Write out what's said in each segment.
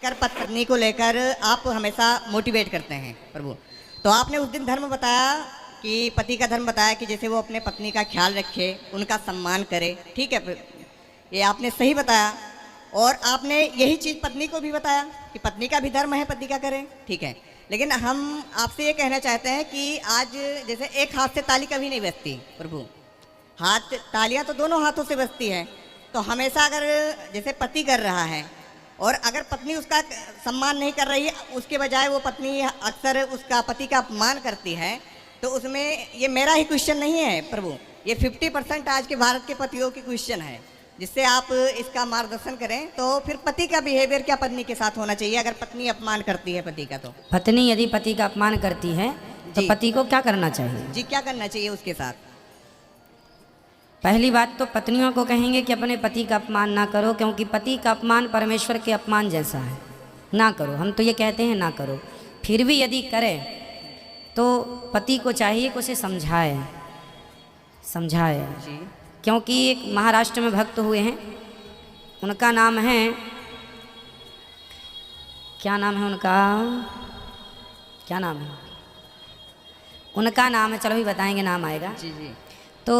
कर पत्नी को लेकर आप हमेशा मोटिवेट करते हैं प्रभु। तो आपने उस दिन धर्म बताया कि पति का धर्म बताया कि जैसे वो अपने पत्नी का ख्याल रखे, उनका सम्मान करे, ठीक है, ये आपने सही बताया। और आपने यही चीज़ पत्नी को भी बताया कि पत्नी का भी धर्म है पति का करें, ठीक है। लेकिन हम आपसे ये कहना चाहते हैं कि आज जैसे एक हाथ से ताली कभी नहीं बजती प्रभु, तालियां तो दोनों हाथों से बजती है। तो हमेशा अगर जैसे पति कर रहा है और अगर पत्नी उसका सम्मान नहीं कर रही है, उसके बजाय वो पत्नी अक्सर उसका पति का अपमान करती है, तो उसमें ये मेरा ही क्वेश्चन नहीं है प्रभु, ये 50% आज के भारत के पतियों की क्वेश्चन है, जिससे आप इसका मार्गदर्शन करें। तो फिर पति का बिहेवियर क्या पत्नी के साथ होना चाहिए अगर पत्नी अपमान करती है पति का? तो पत्नी यदि पति का अपमान करती है तो पति को क्या करना चाहिए? जी, क्या करना चाहिए उसके साथ? पहली बात तो पत्नियों को कहेंगे कि अपने पति का अपमान ना करो, क्योंकि पति का अपमान परमेश्वर के अपमान जैसा है, ना करो। हम तो ये कहते हैं ना करो। फिर भी यदि करे तो पति को चाहिए कि उसे समझाए जी। क्योंकि एक महाराष्ट्र में भक्त हुए हैं, उनका नाम है, क्या नाम है उनका, क्या नाम है उनका? नाम है, चलो भी बताएंगे, नाम आएगा। जी जी। तो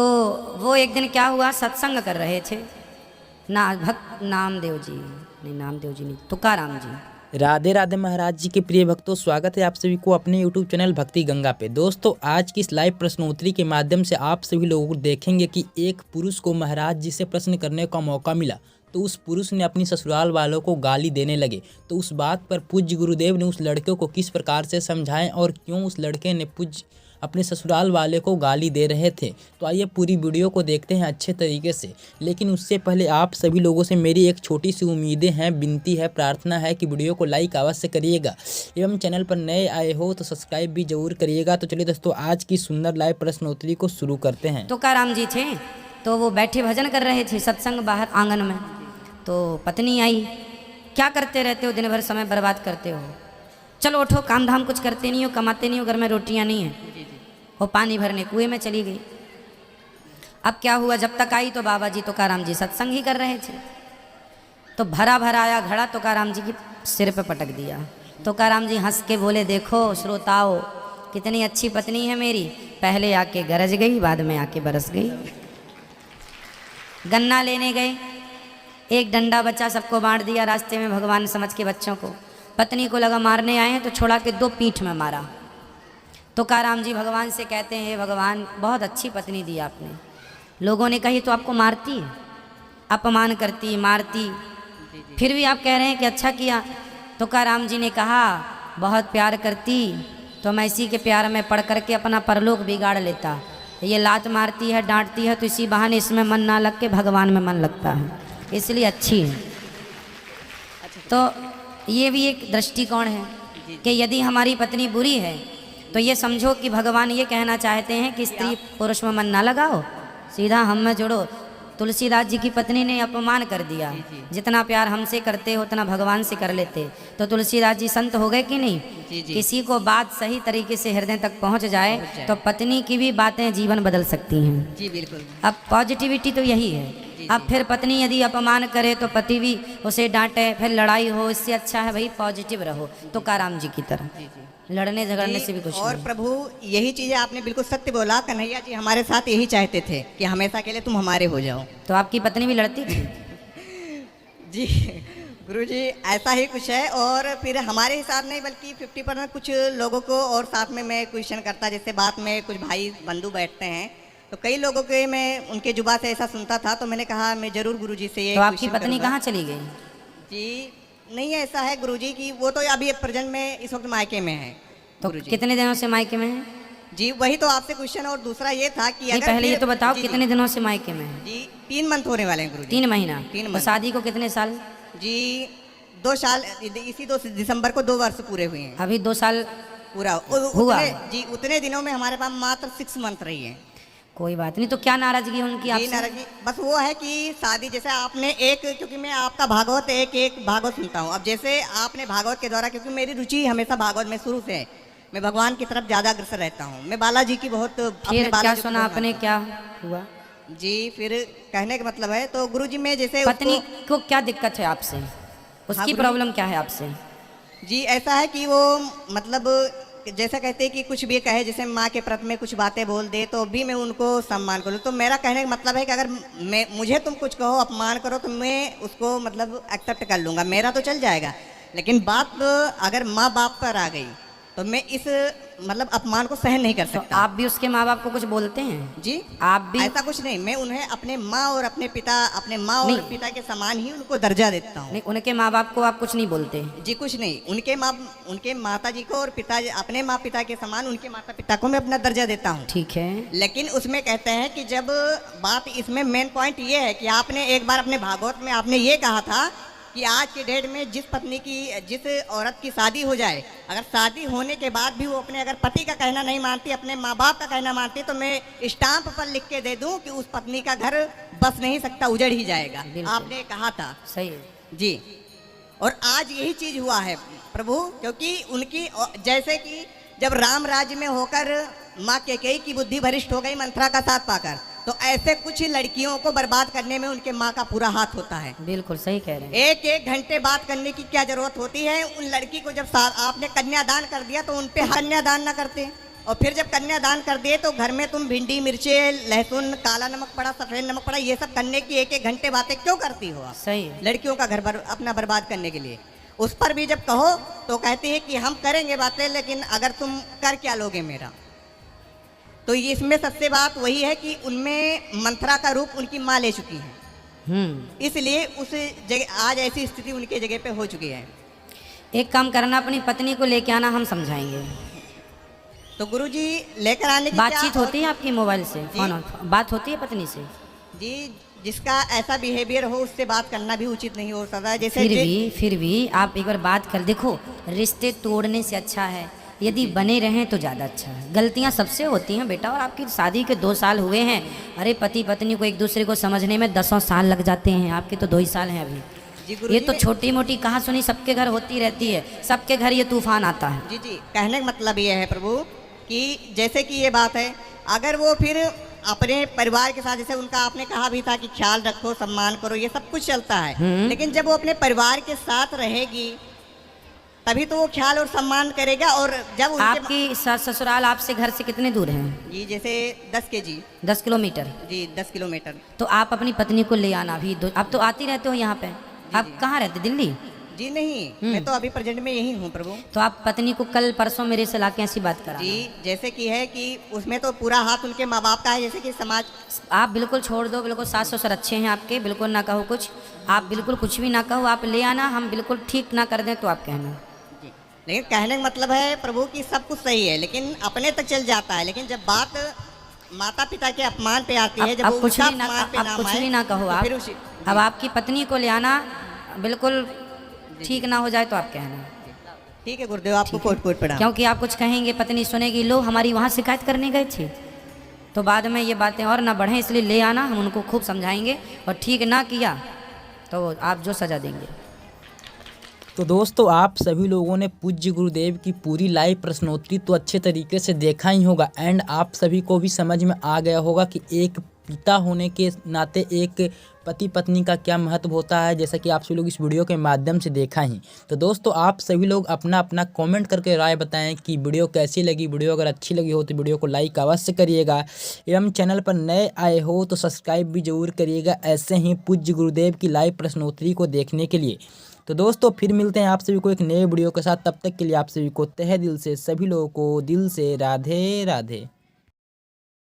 वो एक दिन क्या हुआ, सत्संग कर रहे थे ना, भक्त नामदेव जी नहीं, तुकाराम जी। राधे राधे महाराज जी के प्रिय भक्तों, स्वागत है आप सभी को अपने YouTube चैनल भक्ति गंगा पे। दोस्तों, आज की इस लाइव प्रश्नोत्तरी के माध्यम से आप सभी लोग देखेंगे कि एक पुरुष को महाराज जी से प्रश्न करने का मौका मिला, तो उस पुरुष ने अपनी ससुराल वालों को गाली देने लगे। तो उस बात पर पूज्य गुरुदेव ने उस लड़के को किस प्रकार से समझाएं और क्यों उस लड़के ने अपने ससुराल वाले को गाली दे रहे थे, तो आइए पूरी वीडियो को देखते हैं अच्छे तरीके से। लेकिन उससे पहले आप सभी लोगों से मेरी एक छोटी सी उम्मीदें हैं, विनती है, प्रार्थना है कि वीडियो को लाइक अवश्य करिएगा एवं चैनल पर नए आए हो तो सब्सक्राइब भी जरूर करिएगा। तो चलिए दोस्तों, आज की सुंदर लाइव प्रश्नोत्तरी को शुरू करते हैं। तुकाराम जी थे, तो वो बैठे भजन कर रहे थे सत्संग बाहर आंगन में। तो पत्नी आई, क्या करते रहते हो, दिन भर समय बर्बाद करते हो, चलो उठो, काम धाम कुछ करते नहीं हो, कमाते नहीं हो, घर में रोटियां नहीं है। वो पानी भरने कुएं में चली गई। अब क्या हुआ, जब तक आई तो बाबा जी तुकाराम जी सत्संग ही कर रहे थे। तो भरा भरा आया घड़ा, तुकाराम जी की सिर पे पटक दिया। तुकाराम जी हंस के बोले, देखो श्रोताओ, कितनी अच्छी पत्नी है मेरी, पहले आके गरज गई, बाद में आके बरस गई। गन्ना लेने गए, एक डंडा बचा, सबको बांट दिया रास्ते में भगवान समझ के बच्चों को। पत्नी को लगा मारने आए हैं, तो छोड़ा के 2 पीठ में मारा। तुकाराम जी भगवान से कहते हैं, भगवान बहुत अच्छी पत्नी दी आपने, लोगों ने कही तो आपको मारती है, अपमान करती, मारती, फिर भी आप कह रहे हैं कि अच्छा किया। तुकाराम जी ने कहा, बहुत प्यार करती तो मैं इसी के प्यार में पड़ करके अपना परलोक बिगाड़ लेता। ये लात मारती है, डांटती है, तो इसी बहाने इसमें मन ना लग के भगवान में मन लगता है, इसलिए अच्छी है। तो ये भी एक दृष्टिकोण है कि यदि हमारी पत्नी बुरी है तो ये समझो कि भगवान ये कहना चाहते हैं कि स्त्री पुरुष में मन ना लगाओ, सीधा हम में जोड़ो। तुलसीदास जी की पत्नी ने अपमान कर दिया, जितना प्यार हमसे करते हो उतना भगवान से कर लेते, तो तुलसीदास जी संत हो गए कि नहीं? किसी को बात सही तरीके से हृदय तक पहुंच जाए तो पत्नी की भी बातें जीवन बदल सकती हैं। जी बिल्कुल। अब पॉजिटिविटी तो यही है। अब फिर पत्नी यदि अपमान करे तो पति भी उसे डांटे, फिर लड़ाई हो, इससे अच्छा है भाई पॉजिटिव रहो, तुकाराम जी की तरह। लड़ने झगड़ने से भी कुछ और नहीं। प्रभु यही चीजें आपने बिल्कुल सत्य बोला, कन्हैया जी हमारे साथ यही चाहते थे कि हमेशा के लिए तुम हमारे हो जाओ। तो आपकी पत्नी भी लड़ती थी? जी गुरुजी, ऐसा ही कुछ है। और फिर हमारे हिसाब नहीं बल्कि 50% कुछ लोगों को और साथ में मैं क्वेश्चन करता, जैसे बात में कुछ भाई बंधु बैठते हैं, तो कई लोगों के मैं उनके जुबा से ऐसा सुनता था, तो मैंने कहा मैं जरूर गुरुजी से ये। तो आपकी पत्नी कहाँ चली गई? जी नहीं, ऐसा है गुरुजी की वो तो अभी प्रेजेंट में इस वक्त मायके में है। तो कितने दिनों से मायके में है? जी वही तो आपसे क्वेश्चन। और दूसरा ये था कि अगर पहले ये तो बताओ कितने दिनों से मायके में है? जी 3 मंथ होने वाले हैं गुरुजी। 3 महीना? 3 तो मंथ। शादी को कितने साल? जी 2 साल, इसी 2 दिसंबर को 2 वर्ष पूरे हुए हैं। अभी 2 साल पूरा हुआ? जी उतने दिनों में हमारे पास मात्र 6 मंथ रही है। कोई बात नहीं। तो क्या नाराजगी उनकी आपसे? नाराजगी बस वो है कि शादी, जैसे आपने एक, क्योंकि मैं आपका भागवत एक भागवत सुनता हूँ, अब जैसे आपने भागवत के द्वारा, क्योंकि मेरी रुचि हमेशा भागवत में शुरू से है, मैं भगवान की तरफ ज़्यादा अग्रसर रहता हूँ, मैं बालाजी की बहुत। फिर क्या सुना आपने, क्या हुआ? जी फिर कहने का मतलब है, तो गुरुजी में जैसे पत्नी को क्या दिक्कत है आपसे? उसकी गुरुजी। प्रॉब्लम क्या है आपसे? जी ऐसा है कि वो मतलब जैसा कहते हैं कि कुछ भी कहे, जैसे माँ के प्रति में कुछ बातें बोल दे तो भी मैं उनको सम्मान करूँ। तो मेरा कहने का मतलब है कि अगर मुझे तुम कुछ कहो, अपमान करो, तो मैं उसको मतलब एक्सेप्ट कर लूँगा, मेरा तो चल जाएगा। लेकिन बात अगर माँ बाप पर आ गई तो मैं इस मतलब अपमान को सहन नहीं कर तो सकता। आप भी उसके माँ बाप को कुछ बोलते हैं? जी आप भी? ऐसा कुछ नहीं, मैं उन्हें अपने माँ और अपने माँ और नहीं। पिता के समान ही उनको दर्जा देता हूँ। नहीं, उनके माँ बाप को आप कुछ नहीं बोलते? जी कुछ नहीं, उनके माता जी को और पिता, अपने माँ पिता के समान उनके माता पिता को मैं अपना दर्जा देता हूँ। ठीक है। लेकिन उसमें कहते हैं कि जब बात इसमें मेन पॉइंट ये है कि आपने एक बार अपने भागवत में आपने ये कहा था कि आज के डेट में जिस औरत की शादी हो जाए, अगर शादी होने के बाद भी वो अपने अगर पति का कहना नहीं मानती, अपने माँ बाप का कहना मानती, तो मैं स्टाम्प पर लिख के दे दूं कि उस पत्नी का घर बस नहीं सकता, उजड़ ही जाएगा। बिल्कुल। आपने कहा था। सही है। जी, और आज यही चीज हुआ है प्रभु, क्योंकि उनकी जैसे कि जब राम राज्य में होकर माँ कैकेयी की बुद्धि भ्रष्ट हो गई मंथरा का साथ पाकर, तो ऐसे कुछ लड़कियों को बर्बाद करने में उनके माँ का पूरा हाथ होता है। बिल्कुल सही कह रहे हैं। एक एक घंटे बात करने की क्या जरूरत होती है? उन लड़की को जब आपने कन्यादान कर दिया तो उन पे कन्यादान ना करते, और फिर जब कन्यादान कर दिए तो घर में तुम भिंडी, मिर्चे, लहसुन, काला नमक पड़ा, सफेद नमक पड़ा, ये सब करने की एक एक घंटे बातें क्यों करती हो आप? सही है। लड़कियों का घर अपना बर्बाद करने के लिए। उस पर भी जब कहो तो कहती है कि हम करेंगे बातें, लेकिन अगर तुम कर क्या लोगे मेरा? तो इसमें सबसे बात वही है कि उनमें मंथरा का रूप उनकी माँ ले चुकी है, इसलिए उस जगह आज ऐसी स्थिति उनके जगह पे हो चुकी है। एक काम करना, अपनी पत्नी को लेके आना, हम समझाएंगे। तो गुरुजी लेकर आने की बातचीत क्या होती है आपकी मोबाइल से? फोन बात होती है पत्नी से? जी, जिसका ऐसा बिहेवियर हो उससे बात करना भी उचित नहीं हो सकता। जैसे फिर भी आप एक बार बात कर देखो। रिश्ते तोड़ने से अच्छा है यदि बने रहें तो ज़्यादा अच्छा है। गलतियां सबसे होती हैं बेटा, और आपकी शादी के 2 साल हुए हैं। अरे पति पत्नी को एक दूसरे को समझने में 10 साल लग जाते हैं, आपके तो 2 ही साल हैं अभी। ये तो छोटी मोटी कहा सुनी सबके घर होती रहती है, सबके घर ये तूफान आता है। जी जी, कहने का मतलब ये है प्रभु कि जैसे कि ये बात है, अगर वो फिर अपने परिवार के साथ, जैसे उनका आपने कहा भी था कि ख्याल रखो, सम्मान करो, ये सब कुछ चलता है, लेकिन जब वो अपने परिवार के साथ रहेगी तभी तो वो ख्याल और सम्मान करेगा। और जब आपकी ससुराल आपसे घर से कितने दूर हैं? जी जैसे 10 kg 10 किलोमीटर। जी 10 किलोमीटर। तो आप अपनी पत्नी को ले आना भी। आप तो आती रहते हो यहाँ पे? आप कहाँ रहते? दिल्ली? जी नहीं, मैं तो अभी प्रेजेंट में यही हूँ प्रभु। तो आप पत्नी को कल परसों मेरे से लाके ऐसी बात करा। जी जैसे कि है कि उसमें तो पूरा हाथ उनके माँ बाप का है, जैसे कि समाज। आप बिल्कुल छोड़ दो, बिल्कुल सास ससुर अच्छे हैं आपके, बिल्कुल ना कहो कुछ, आप बिल्कुल कुछ भी ना कहो, आप ले आना, हम बिल्कुल ठीक ना कर दें तो आप कहना। जी, लेकिन कहने का मतलब है प्रभु कि सब कुछ सही है, लेकिन अपने तक चल जाता है, लेकिन जब बात माता पिता के अपमान पे आती है, जब आप वो कुछ उसका भी ना अपमान पे नाम कुछ आए, भी ना कहो तो आप। फिर अब आपकी पत्नी को ले आना, बिल्कुल ठीक ना हो जाए तो आप कहना। ठीक है गुरुदेव, आपको कोट कोट पड़ा। क्योंकि आप कुछ कहेंगे पत्नी सुनेगी, लो हमारी वहाँ शिकायत करने गए थे, तो बाद में ये बातें और ना बढ़ें, इसलिए ले आना, हम उनको खूब समझाएंगे, और ठीक ना किया तो आप जो सज़ा देंगे। तो दोस्तों, आप सभी लोगों ने पूज्य गुरुदेव की पूरी लाइव प्रश्नोत्तरी तो अच्छे तरीके से देखा ही होगा, एंड आप सभी को भी समझ में आ गया होगा कि एक पिता होने के नाते एक पति पत्नी का क्या महत्व होता है, जैसा कि आप सभी लोग इस वीडियो के माध्यम से देखा ही। तो दोस्तों, आप सभी लोग अपना अपना कमेंट करके राय बताएं कि वीडियो कैसी लगी। वीडियो अगर अच्छी लगी हो तो वीडियो को लाइक अवश्य करिएगा, एवं चैनल पर नए आए हो तो सब्सक्राइब भी जरूर करिएगा, ऐसे ही पूज्य गुरुदेव की लाइव प्रश्नोत्तरी को देखने के लिए। तो दोस्तों, फिर मिलते हैं आप सभी को एक नए वीडियो के साथ। तब तक के लिए आप सभी को तहे दिल से सभी लोगों को दिल से राधे राधे।